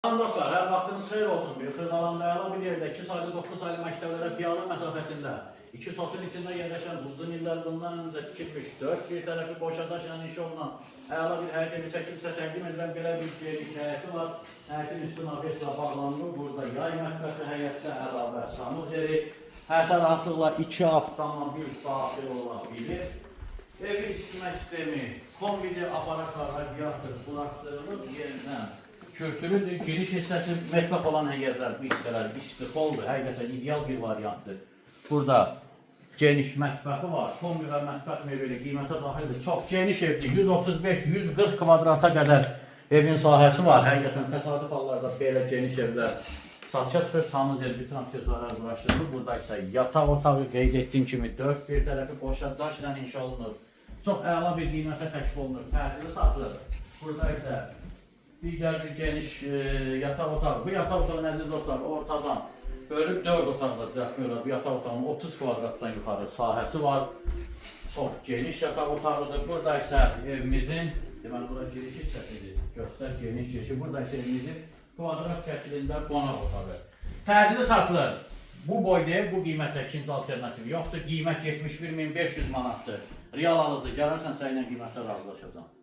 Dostlar, hər vaxtınız xeyir olsun. Bir Xırdalan dayalı bir yerdə 2 saylı 9 saylı məktəblərə piyada məsafəsində 2 sotun içində yerləşən uzun illər bundan öncə tikilmiş 4 bir tərəfi boşadaşla inşa olunan əla bir həyət evi çəkilsə təqdim edilən belə bir geniş həyəti var. Həyətin üstü nafeslə bağlanılır. Burada yay mətbəxi həyətdə əlavə sanuzeri. Həyətə rahatlıqla 2 avtomobil daxil ola bilir. Evin isitmə sistemi, kombidi aparatlar, radiator quraşdırılıb yerindən kürsülüdür. Geniş hissəsi mətbəx olan həyətlər, bu hissələr istiqoldur. Həqiqətən ideal bir variantdır. Burada geniş mətbəxi var. Kombi və mətbəx mebeli qiymətə daxildir. Çox geniş evdir. 135-140 kvadrata qədər evin sahəsi var. Həqiqətən təsadüf hallarda belə geniş evlər satışa çıxır. Sanuzeli bütün aksesuarlar quraşdırılır. Burada isə yataq otağı qeyd etdiyim kimi 4 bir tərəfi boşa daşla inşa olunur. Çox əla bir qiymətə təklif olunur. Təhvili satılır. Burada isə digər bir geniş yataq otağı. Bu yataq otağı nədir dostlar? Ortadan bölüb 4 otaqda bu yataq otağının 30 kvadratdan yuxarı sahəsi var. Çox geniş yataq otağıdır. Burada isə evimizin, deməli bura giriş hissəsidir. Göstər geniş girişi. Burada isə evimizin kvadrat şəklində qonaq otağı. Təcili satılır. Bu boyda bu qiymətə ikinci alternativi yoxdur. Qiymət 71.500 manatdır. Real alıcı gələrsən sənlə qiymətə razılaşacağam.